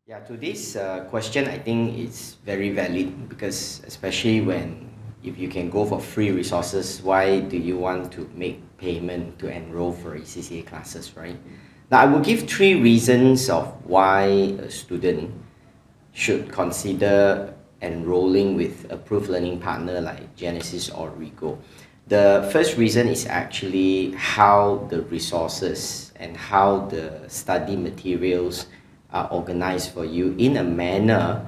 Yeah, to this question, I think it's very valid because especially when if you can go for free resources, why do you want to make payment to enroll for ACCA classes, right? Now, I will give three reasons of why a student should consider enrolling with approved learning partner like Genesis Origo. The first reason is actually how the resources and how the study materials are organized for you in a manner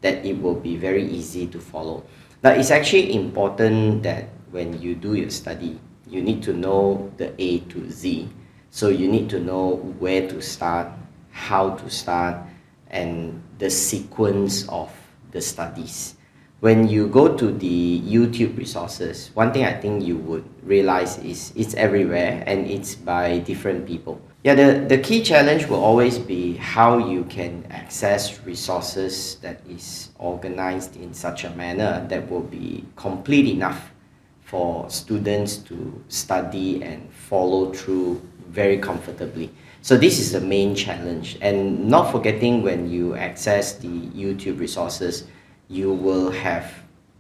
that it will be very easy to follow. Now, it's actually important that when you do your study, you need to know the A to Z. So you need to know where to start, how to start, and the sequence of the studies. When you go to the YouTube resources, one thing I think you would realize is it's everywhere and it's by different people. Yeah, the key challenge will always be how you can access resources that is organized in such a manner that will be complete enough for students to study and follow through very comfortably. So this is the main challenge. And not forgetting, when you access the YouTube resources, you will have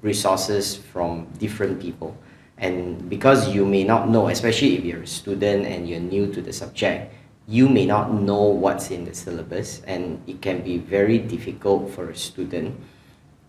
resources from different people. And because you may not know, especially if you're a student and you're new to the subject, you may not know what's in the syllabus, and it can be very difficult for a student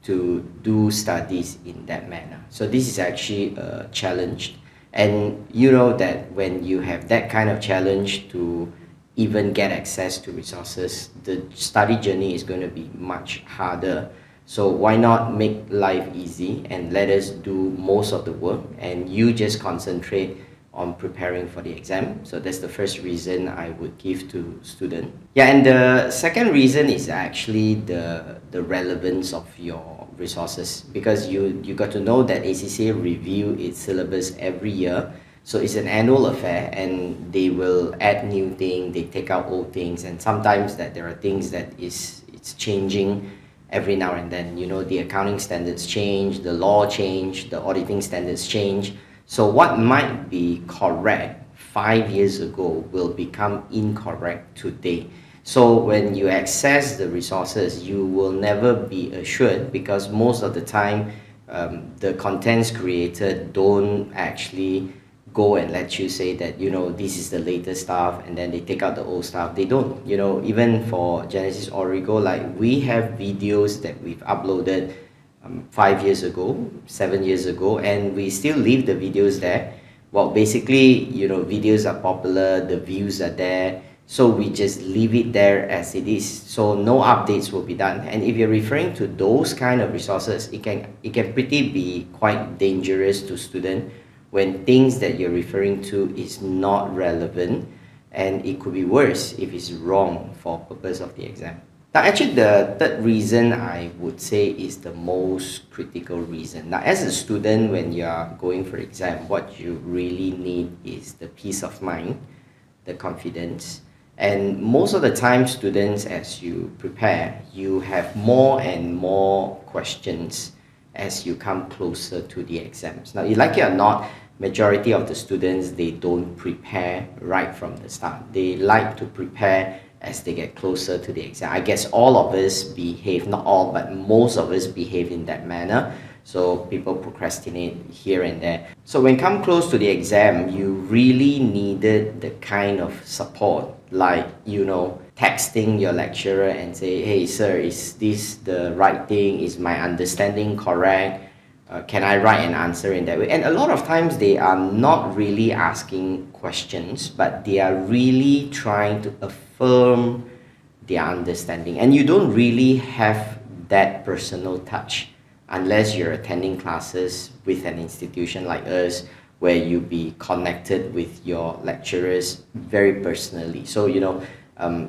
to do studies in that manner. So this is actually a challenge. And you know that when you have that kind of challenge to even get access to resources, the study journey is going to be much harder. So why not make life easy and let us do most of the work and you just concentrate on preparing for the exam. So that's the first reason I would give to student. Yeah, and the second reason is actually the relevance of your resources, because you got to know that ACCA review its syllabus every year. So it's an annual affair and they will add new things, they take out old things, and sometimes that there are things that it's changing every now and then. You know, the accounting standards change, the law change, the auditing standards change. So what might be correct 5 years ago will become incorrect today. So when you access the resources, you will never be assured, because most of the time the contents created don't actually go and let you say that, you know, this is the latest stuff and then they take out the old stuff. They don't. You know, even for Genesis Origo, like, we have videos that we've uploaded 5 years ago, 7 years ago, and we still leave the videos there. Well, basically, you know, videos are popular, the views are there, so we just leave it there as it is. So no updates will be done. And if you're referring to those kind of resources, it can pretty be quite dangerous to students when things that you're referring to is not relevant, and it could be worse if it's wrong for purpose of the exam. Now, actually, the third reason I would say is the most critical reason. Now, as a student, when you are going for exam, what you really need is the peace of mind, the confidence. And most of the time, students, as you prepare, you have more and more questions as you come closer to the exams. Now, like it or not, majority of the students, they don't prepare right from the start. They like to prepare as they get closer to the exam. I guess all of us behave, not all, but most of us behave in that manner. So people procrastinate here and there. So when come close to the exam, you really needed the kind of support, like, you know, texting your lecturer and say, hey sir, is this the right thing? Is my understanding correct? Can I write an answer in that way? And a lot of times they are not really asking questions, but they are really trying to affirm their understanding. And you don't really have that personal touch unless you're attending classes with an institution like us, where you be connected with your lecturers very personally. So, you know,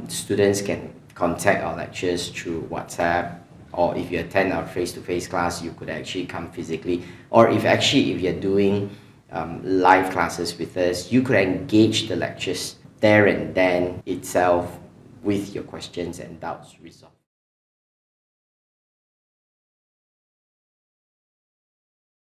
students can contact our lecturers through WhatsApp, or if you attend our face-to-face class, you could actually come physically. Or if you're doing live classes with us, you could engage the lectures there and then itself with your questions and doubts resolved.